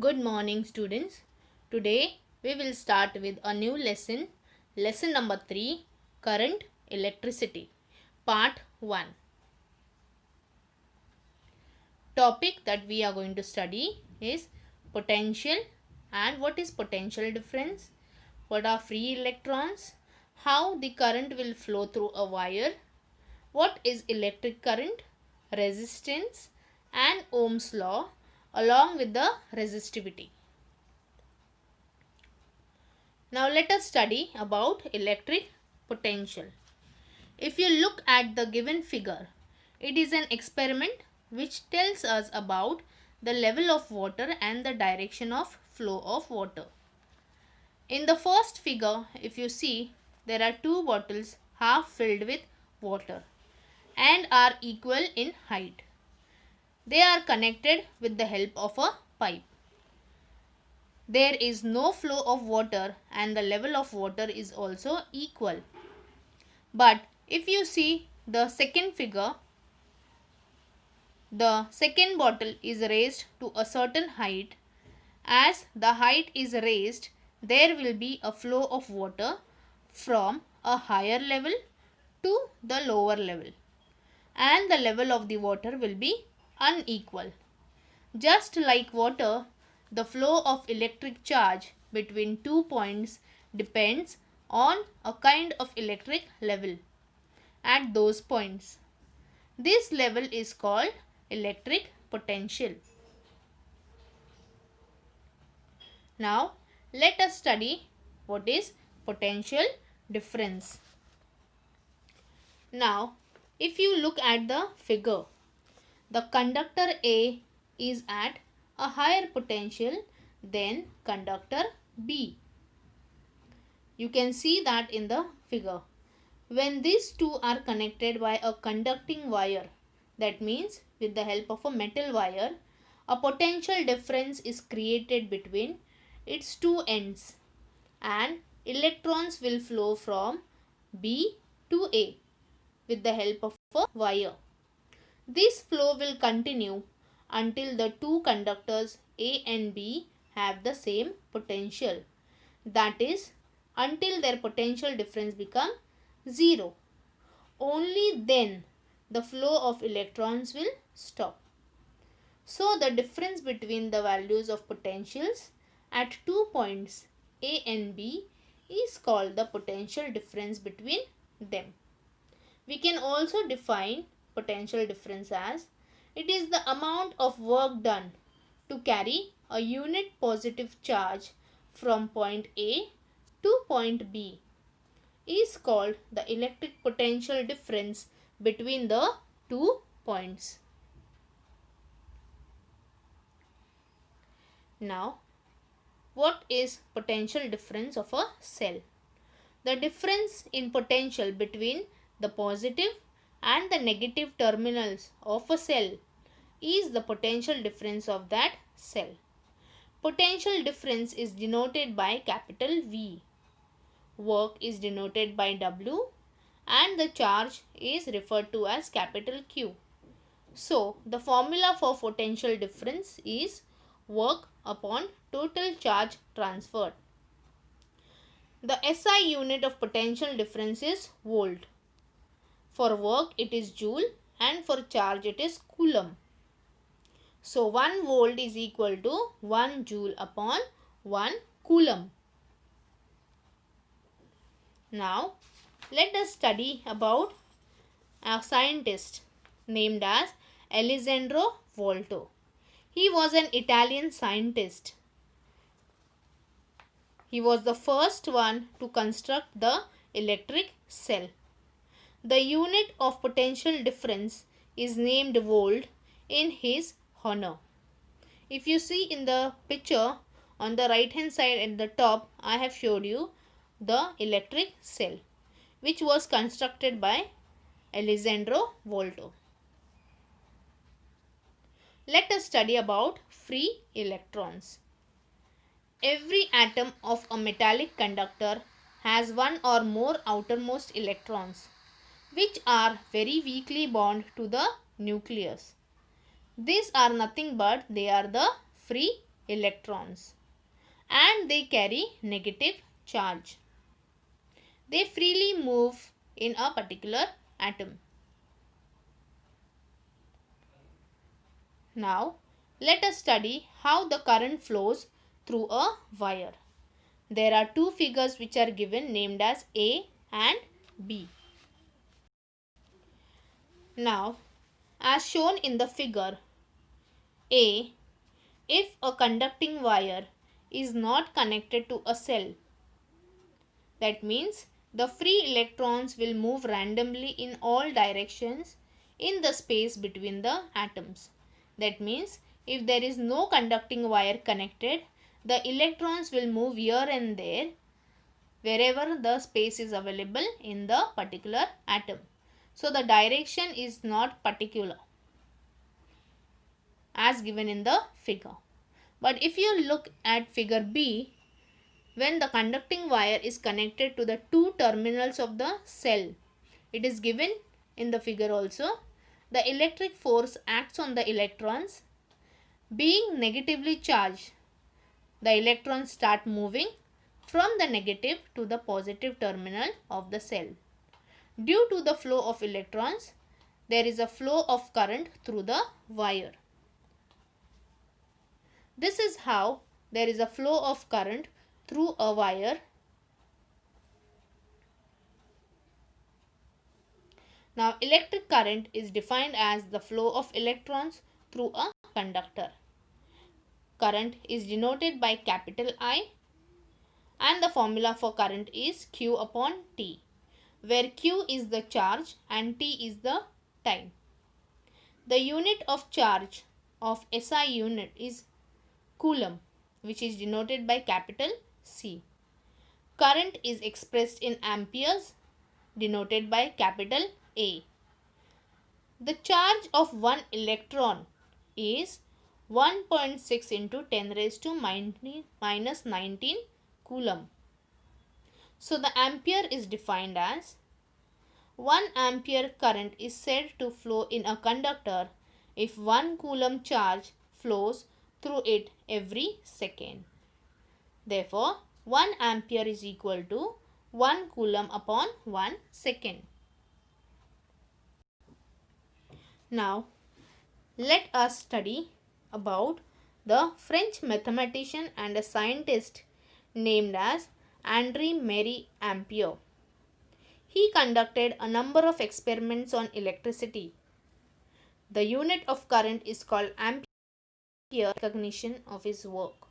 Good morning, students. Today we will start with a new lesson number 3, Current Electricity, Part 1. Topic that we are going to study is potential and what is potential difference, what are free electrons, how the current will flow through a wire, what is electric current, resistance and Ohm's law along with the resistivity. Now let us study about electric potential. If you look at the given figure, it is an experiment which tells us about the level of water and the direction of flow of water. In the first figure, if you see, there are two bottles half filled with water and are equal in height. They are connected with the help of a pipe. There is no flow of water and the level of water is also equal. But if you see the second figure, the second bottle is raised to a certain height. As the height is raised, there will be a flow of water from a higher level to the lower level, and the level of the water will be unequal. Just like water, the flow of electric charge between 2 points depends on a kind of electric level at those points. This level is called electric potential. Now, let us study what is potential difference. Now, if you look at the figure, the conductor A is at a higher potential than conductor B. You can see that in the figure. When these two are connected by a conducting wire, that means with the help of a metal wire, a potential difference is created between its two ends and electrons will flow from B to A with the help of a wire. This flow will continue until the two conductors A and B have the same potential. That is, until their potential difference becomes 0. Only then the flow of electrons will stop. So the difference between the values of potentials at 2 points A and B is called the potential difference between them. We can also define potential difference as it is the amount of work done to carry a unit positive charge from point A to point B is called the electric potential difference between the 2 points. Now, what is potential difference of a cell? The difference in potential between the positive and the negative terminals of a cell is the potential difference of that cell. Potential difference is denoted by capital V. Work is denoted by W and the charge is referred to as capital Q. So, the formula for potential difference is work upon total charge transferred. The SI unit of potential difference is volt. For work it is joule and for charge it is coulomb. So 1 volt is equal to 1 joule upon 1 coulomb. Now let us study about a scientist named as Alessandro Volta. He was an Italian scientist. He was the first one to construct the electric cell. The unit of potential difference is named volt in his honor. If you see in the picture on the right hand side at the top, I have showed you the electric cell which was constructed by Alessandro Volta. Let us study about free electrons. Every atom of a metallic conductor has one or more outermost electrons which are very weakly bound to the nucleus. These are nothing but they are the free electrons and they carry negative charge. They freely move in a particular atom. Now, let us study how the current flows through a wire. There are two figures which are given named as A and B. Now, as shown in the figure A, if a conducting wire is not connected to a cell, that means the free electrons will move randomly in all directions in the space between the atoms. That means if there is no conducting wire connected, the electrons will move here and there wherever the space is available in the particular atom. So the direction is not particular as given in the figure. But if you look at figure B, when the conducting wire is connected to the two terminals of the cell, it is given in the figure also, the electric force acts on the electrons. Being negatively charged, the electrons start moving from the negative to the positive terminal of the cell. Due to the flow of electrons, there is a flow of current through the wire. This is how there is a flow of current through a wire. Now, electric current is defined as the flow of electrons through a conductor. Current is denoted by capital I and the formula for current is Q upon T, where Q is the charge and T is the time. The unit of charge of SI unit is Coulomb, which is denoted by capital C. Current is expressed in amperes, denoted by capital A. The charge of one electron is 1.6 into 10 raised to minus 19 Coulomb. So the ampere is defined as 1 ampere current is said to flow in a conductor if 1 Coulomb charge flows through it every second. Therefore, 1 ampere is equal to 1 Coulomb upon 1 second. Now, let us study about the French mathematician and a scientist named as André-Marie Ampère. He conducted a number of experiments on electricity. The unit of current is called ampere in recognition of his work.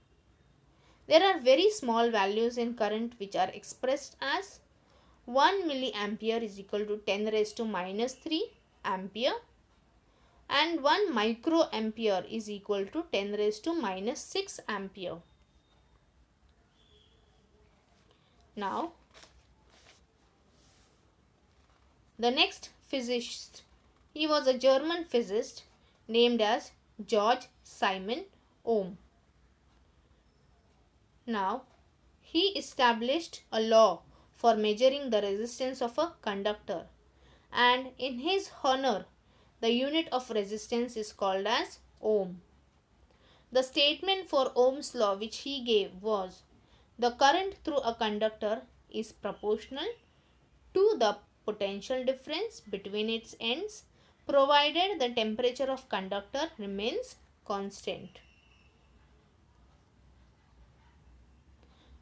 There are very small values in current which are expressed as 1 milliampere is equal to 10 raised to minus 3 ampere and 1 microampere is equal to 10 raised to minus 6 ampere. Now, the next physicist, he was a German physicist named as George Simon Ohm. Now, he established a law for measuring the resistance of a conductor, and in his honor, the unit of resistance is called as ohm. The statement for Ohm's law which he gave was, the current through a conductor is proportional to the potential difference between its ends, provided the temperature of conductor remains constant.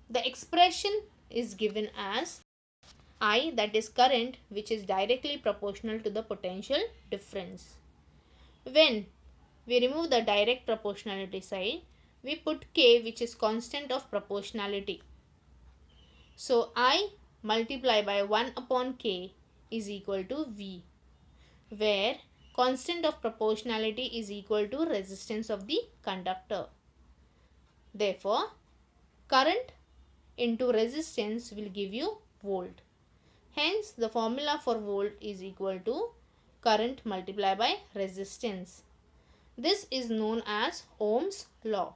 The expression is given as I, that is current, which is directly proportional to the potential difference. When we remove the direct proportionality sign, we put K, which is constant of proportionality. So I multiply by 1 upon K is equal to V, where constant of proportionality is equal to resistance of the conductor. Therefore, current into resistance will give you volt. Hence, the formula for volt is equal to current multiplied by resistance. This is known as Ohm's law.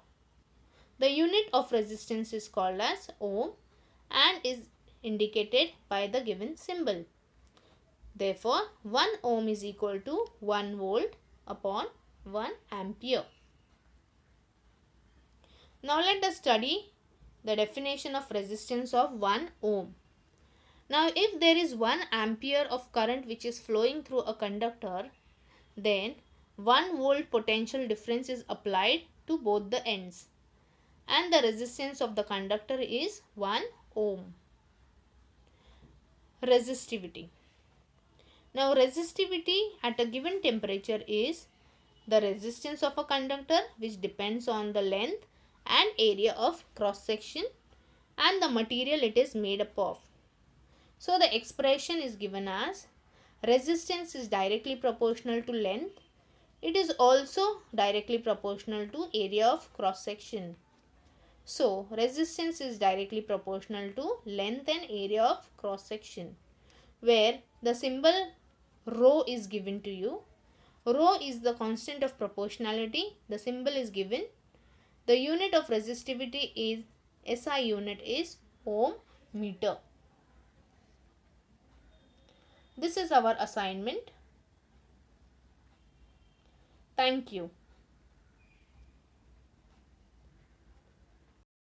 The unit of resistance is called as ohm and is indicated by the given symbol. Therefore, 1 ohm is equal to 1 volt upon 1 ampere. Now let us study the definition of resistance of 1 ohm. Now if there is 1 ampere of current which is flowing through a conductor, then 1 volt potential difference is applied to both the ends and the resistance of the conductor is 1 ohm. Resistivity. Now resistivity at a given temperature is the resistance of a conductor which depends on the length and area of cross section and the material it is made up of. So the expression is given as resistance is directly proportional to length. It is also directly proportional to area of cross section. So resistance is directly proportional to length and area of cross section, where the symbol rho is given to you. Rho is the constant of proportionality. The symbol is given. The unit of resistivity is SI unit is ohm meter. This is our assignment. Thank you.